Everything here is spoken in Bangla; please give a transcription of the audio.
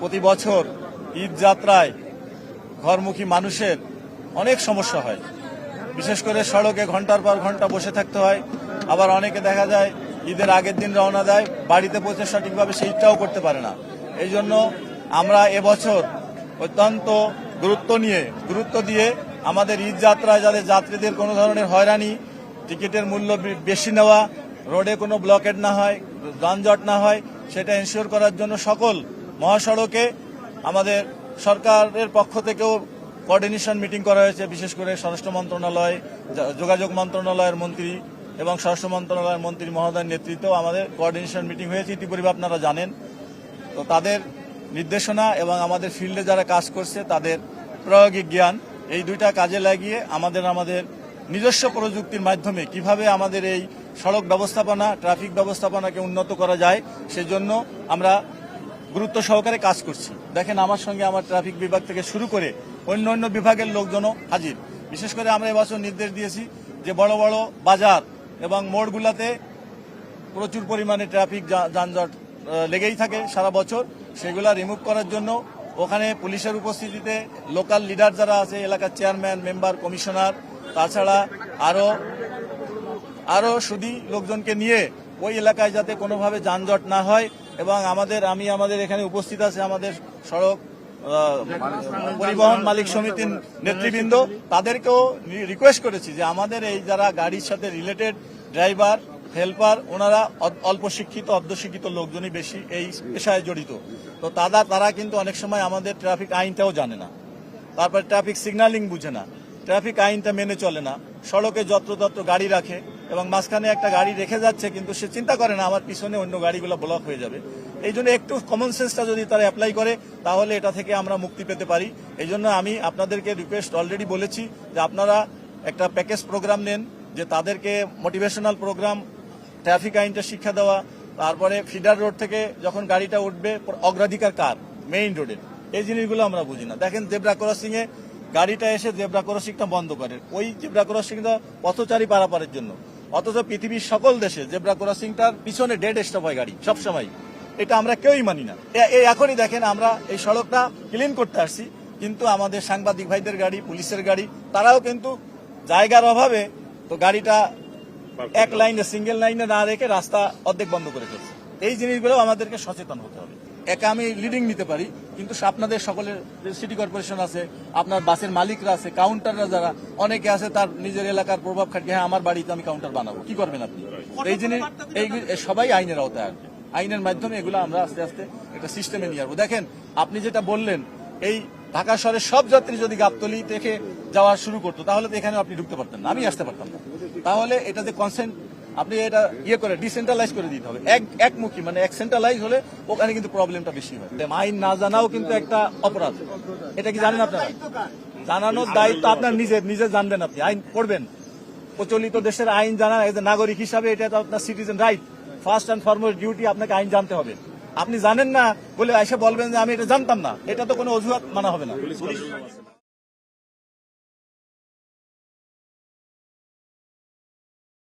প্রতি বছর ঈদ যাত্রায় ঘরমুখী মানুষের অনেক সমস্যা হয়। বিশেষ করে সড়কে ঘন্টার পর ঘন্টা বসে থাকতে হয়। আবার অনেকে দেখা যায় ঈদের আগের দিন রওনা দেয়, বাড়িতে পৌঁছে সঠিকভাবে সেইটাও করতে পারে না। এই জন্য আমরা এবছর অত্যন্ত গুরুত্ব দিয়ে আমাদের ঈদ যাত্রায় যাদের যাত্রীদের কোনো ধরনের হয়রানি, টিকিটের মূল্য বেশি নেওয়া, রোডে কোনো ব্লকেট না হয়, যানজট না হয়, সেটা এনশিওর করার জন্য সকল মহাসড়কে আমাদের সরকারের পক্ষ থেকেও কোঅর্ডিনেশন মিটিং করা হয়েছে। বিশেষ করে স্বরাষ্ট্র মন্ত্রণালয়, যোগাযোগ মন্ত্রণালয়ের মন্ত্রী এবং স্বরাষ্ট্র মন্ত্রণালয়ের মন্ত্রী মহোদয়ের নেতৃত্বেও আমাদের কোঅর্ডিনেশন মিটিং হয়েছে, ইতিপূর্বে আপনারা জানেন। তো তাদের নির্দেশনা এবং আমাদের ফিল্ডে যারা কাজ করছে তাদের প্রায়োগিক জ্ঞান, এই দুইটা কাজে লাগিয়ে আমাদের নিজস্ব প্রযুক্তির মাধ্যমে কিভাবে আমাদের এই সড়ক ব্যবস্থাপনা, ট্রাফিক ব্যবস্থাপনাকে উন্নত করা যায়, সেজন্য আমরা গুরুত্ব সহকারে কাজ করছি। দেখেন, আমার সঙ্গে আমার ট্রাফিক বিভাগ থেকে শুরু করে অন্য বিভাগের লোকজনও হাজির। বিশেষ করে আমরা এবছর নির্দেশ দিয়েছি যে বড় বড় বাজার এবং মোড়গুলোতে প্রচুর পরিমাণে ট্রাফিক যানজট লেগেই থাকে সারা বছর, সেগুলা রিমুভ করার জন্য ওখানে পুলিশের উপস্থিতিতে লোকাল লিডার যারা আছে, এলাকার চেয়ারম্যান, মেম্বার, কমিশনার, তাছাড়া আরো সুদী লোকজনকে নিয়ে ওই এলাকায় যাতে কোনোভাবে যানজট না হয়। এবং আমাদের এখানে উপস্থিত আছে আমাদের সড়ক পরিবহন মালিক সমিতির নেতৃবৃন্দ, তাদেরকেও রিকোয়েস্ট করেছি যে আমাদের এই যারা গাড়ির সাথে রিলেটেড ড্রাইভার, হেল্পার, ওনারা অল্প শিক্ষিত, অর্ধশিক্ষিত লোকজনই বেশি এই পেশায় জড়িত। তো তারা কিন্তু অনেক সময় আমাদের ট্রাফিক আইনটাও জানে না, তারপর ট্রাফিক সিগন্যালিং বুঝে না, ট্রাফিক আইনটা মেনে চলে না, সড়কে যত্রতত্র গাড়ি রাখে এবং মাঝখানে একটা গাড়ি রেখে যাচ্ছে, কিন্তু সে চিন্তা করে না আমার পিছনে অন্য গাড়িগুলো ব্লক হয়ে যাবে। এই জন্য একটু কমন সেন্সটা যদি তারা অ্যাপ্লাই করে তাহলে এটা থেকে আমরা মুক্তি পেতে পারি। এই জন্য আমি আপনাদেরকে রিকোয়েস্ট অলরেডি বলেছি যে আপনারা একটা প্যাকেজ প্রোগ্রাম নেন, যে তাদেরকে মোটিভেশনাল প্রোগ্রাম, ট্রাফিক আইনটা শিক্ষা দেওয়া, তারপরে ফিডার রোড থেকে যখন গাড়িটা উঠবে অগ্রাধিকার কার, মেইন রোডের, এই জিনিসগুলো আমরা বুঝি না। দেখেন, জেব্রা ক্রসিং এ গাড়িটা এসে জেব্রা ক্রসিংটা বন্ধ করে, ওই জেব্রা ক্রসিংটা পথচারী পারাপারের জন্য, অথচ পৃথিবীর সকল দেশে জেব্রা ক্রসিংটার পিছনে ডেড স্টপ হয় গাড়ি সবসময়। এটা আমরা কেউই মানি না। এখনই দেখেন, আমরা এই সড়কটা ক্লিন করতে আসছি, কিন্তু আমাদের সাংবাদিক ভাইদের গাড়ি, পুলিশের গাড়ি, তারাও কিন্তু জায়গার অভাবে তো গাড়িটা এক লাইনে, সিঙ্গেল লাইনে না রেখে রাস্তা অর্ধেক বন্ধ করে ফেলছে। এই জিনিসগুলো আমাদেরকে সচেতন হতে হবে। একা আমি লিডিং নিতে পারি, কিন্তু আপনাদের সকলের সিটি কর্পোরেশন আছে, আপনার বাসের মালিকরা আছে, কাউন্টাররা যারা অনেকে আছে, তার নিজের এলাকার প্রভাব খাটিয়ে হ্যাঁ আমার বাড়িতে আমি কাউন্টার বানাবো, কি করবেন আপনি? এই জিনিস সবাই আইনের আওতায় আসবে। আইনের মাধ্যমে এগুলো আমরা আস্তে আস্তে একটা সিস্টেমে নিয়ে আসবো। দেখেন, আপনি যেটা বললেন, এই ঢাকা শহরের সব যাত্রী যদি গাবতলী থেকে যাওয়া শুরু করতো তাহলে তো এখানে আপনি ঢুকতে পারতেন না, আমি আসতে পারতাম না। তাহলে এটা যে কনসেন্ট আপনি এটা করে ডিসেন্ট্রালাইজ করে দিতে হবে, একমুখী, মানে এক সেন্ট্রালাইজ হলে ওখানে কিন্তু প্রবলেমটা বেশি হয়। আইন না জানাও কিন্তু একটা অপরাধ, এটা কি জানেন আপনারা? জানানোর দায়িত্ব আপনার নিজে জানবেন, আপনি আইন পড়বেন, প্রচলিত দেশের আইন জানা, এজ এ নাগরিক হিসাবে এটা তো আপনার citizen right, first and foremost duty, আপনাকে আইন জানতে হবে। আপনি জানেন না বলে এসে বলবেন যে আমি এটা জানতাম না, এটা তো কোনো অজুহাত মানা হবে না।